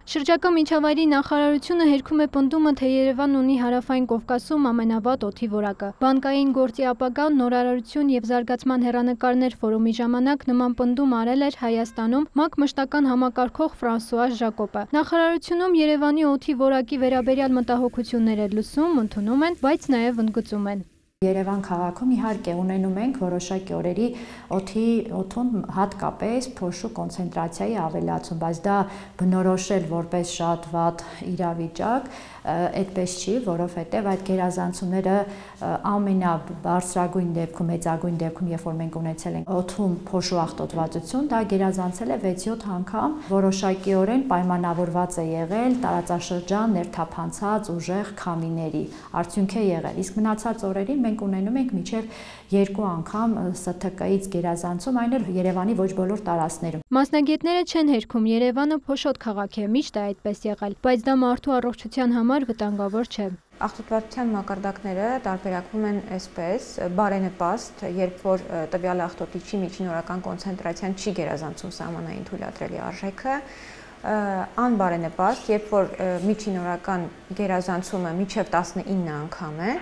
Շրջակա միջավայրի նախարարությունը հերքում է պնդումը, թե Երևանն ունի Հարավային Կովկասում ամենավատ օդի որակը։ Բանկային գործի ապագա, նորարարություն և զարգացման հեռանկարներ ֆորումի ժամանակ նման պնդում արել էր Հայաստանում ՄԱԿ մշտական համակարգող Ֆրանսուаз Ժակոբը։ Նախարարությունում Երևանի օդի որակի վերաբերյալ մտահոգություններ է լսում, ընդունում են, բայց նաև ընդգծում են։ Երևան քաղաքում իհարկե ունենում ենք որոշակի օրերի օդում հատկապես փոշու կոնցենտրացիայի ավելացում, բայց դա բնորոշել որպես շատ վատ իրավիճակ այդպես չի, որովհետև այդ գերազանցումները ամենաբարձրագույն դեպքում, մեծագույն դեպքում, երբ որ մենք ունեցել ենք օդում փոշու աղտոտվածություն, դա գերազանցել է 6-7 անգամ, որոշակիորեն պայմանավորված է եղել տարածաշրջան ներթափանցած ուժեղ քամիների, արդյունք է եղել, իսկ մնացած օրերին մենք ունենում ենք մինչև 2 անգամ ՍԹԿ-ից գերազանցում, այն էլ Երևանի ոչ բոլոր տարածքներում։ Մասնագետները չեն հերքում Երևանը փոշոտ քաղաք է, միշտ է այդպես եղել, բայց դա մարդու առողջության համար վտանգավոր չէ։ Աղտոտվածության մակարդակները տարբերակվում են այսպես, բարենպաստ, երբ որ տվյալ աղտոտիչի միջինօրական կոնցենտրացիան չի գերազանցում սահմանային թույլատրելի արժեքը, անբարենպաստ, երբ որ միջինօրական գերազանցումը մինչև 19 անգամ է,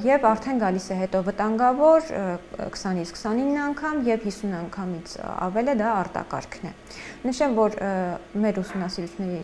եւ արդեն գալիս է հետո վտանգավոր 20-ից 29 անգամ եւ 50 անգամից ավել է դա արտակարգն է։ Նշեմ, որ մեր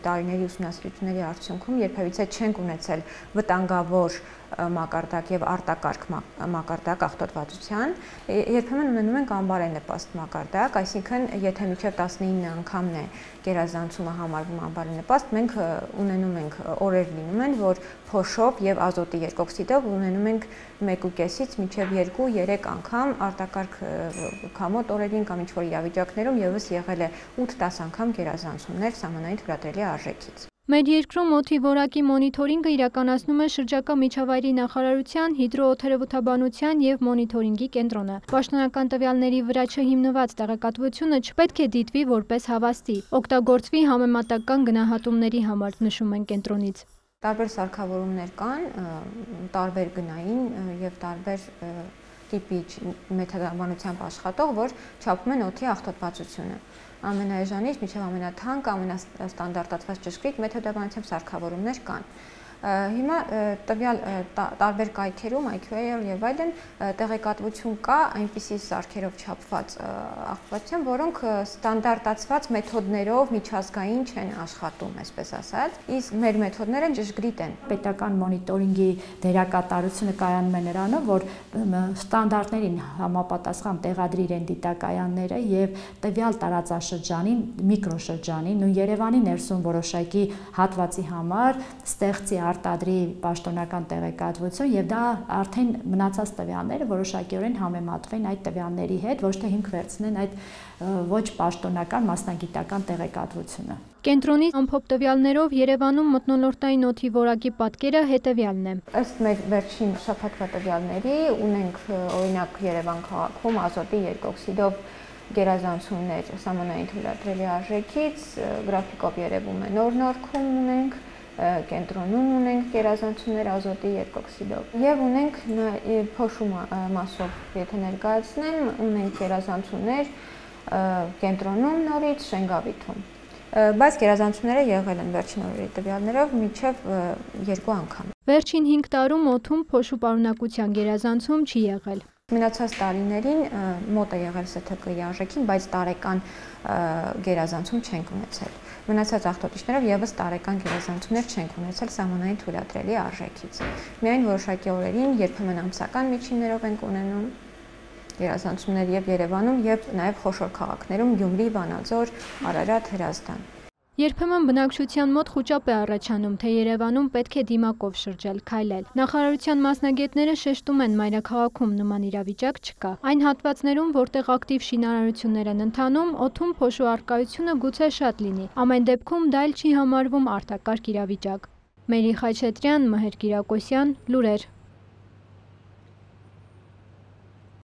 տարիների ուսումնասիրությունների արդյունքում երբևիցե չենք ունեցել վտանգավոր մակարդակ եւ արտակարգ մակարդակ աղտոտվածության, երբեմն ունենում ենք անբարենպաստ մակարդակ, այսինքն եթե մինչև 19 անգամն է գերազանցումը համարվում անբարենպաստ, մենք ունենում ենք օրեր լինում են, որ փոշով եւ ազոտի երկօքսիդով ունենում ենք 1.5-ից մինչև 2-3 անգամ արտակարգ քամոտ օրերին կամ ինչ-որ իրավիճակներում եւս եղել է 8-10 անգամ գերազանցումներ սահմանային թույլատրելի արժեքից։ Մեր երկրում օդի որակի մոնիթորինգը իրականացնում է շրջակա միջավայրի նախարարության հիդրոօդերևութաբանության և մոնիթորինգի կենտրոնը։ Պաշտոնական տվյալների վրա չհիմնված տեղեկատվությունը չպետք է դիտվի որպես հավաստի, օգտագործվի համեմատական գնահատումների համար, նշում են կենտրոնից։ Տարբեր սարքավորումներ կան, տարբեր գնային եւ տարբեր տիպի մեթոդաբանությամբ աշխատող, որ չափում են օդի աղտոտվածությունը։ Ամենաէժանից մինչև ամենաթանկ, ամենաստանդարտացված ճշգրիտ մեթոդաբանությամբ սարքավորումներ կան։ Հիմա տվյալ տարբեր կայքերում, IQAir եւ այլն տեղեկատվություն կա այնպիսի սարքերով չափված աղտոտվածության, որոնք ստանդարտացված մեթոդներով միջազգային չեն աշխատում, այսպես ասած, իսկ մեր մեթոդները ճշգրիտ են։ Պետական մոնիտորինգի դերակատարությունը կայանում է նրանով, որ ստանդարտներին համապատասխան տեղադրի իրեն դիտակայանները եւ տվյալ տարածաշրջանին, միկրոշրջանին ու Երևանի ներսում որոշակի հատվածի համար ստեղծի արտադրի պաշտոնական տեղեկատվություն եւ դա արդեն մնացած տվյալները որոշակիորեն համեմատվեն այդ տվյալների հետ, ոչ թե հիմք վերցնեն այդ ոչ պաշտոնական մասնագիտական տեղեկատվությունը։ Կենտրոնի ամփոփ տվյալներով Երևանում մթնոլորտային օդի որակի պատկերը հետևյալն է։ Ըստ մեր վերջին շաբաթվա տվյալների ունենք օրինակ Երևան քաղաքում ազոտի երկօքսիդով գերազանցումներ սահմանային թույլատրելի արժեքից, գրաֆիկով երևում է Նորնորքում ունենք, կենտրոնում ունենք գերազանցումներ ազոտի երկօքսիդով եւ ունենք փոշու մասով, եթե ներկայացնեմ, ունենք գերազանցումներ կենտրոնում նորից Շենգավիթում, բայց գերազանցումները եղել են վերջին օրերի տվյալներով մինչև 2 անգամ։ Վերջին 5 տարում օդում փոշու պարունակության գերազանցում չի եղել։ Մնացած տարիներին մոտ է եղել ՍԹԿ-ի արժեքին, բայց տարեկան գերազանցում չենք ունեցել։ Մնացած աղտոտիչներով եւս տարեկան գերազանցումներ չենք ունեցել սահմանային թույլատրելի արժեքից։ Միայն որոշակի օրերին երբեմն ամսական միջիններով ենք ունենում գերազանցումներ եւ Երևանում եւ նաեւ խոշոր քաղաքներում Գյումրի, Վանաձոր, Արարատ, Հրազդան։ Երբեմն բնակչության մոտ խուճապ է առաջանում, թե Երևանում պետք է դիմակով շրջել, քայլել։ Նախարարության մասնագետները շեշտում են, մայրաքաղաքում նման իրավիճակ չկա։ Այն հատվածներում, որտեղ ակտիվ շինարարություններ են ընթանում, օդում փոշու առկայությունը գուցե շատ լինի։ Ամեն դեպքում դա էլ չի համարվում արտակարգ իրավիճակ։ Մերի Խաչատրյան, Մհեր Կիրակոսյան, լուրեր։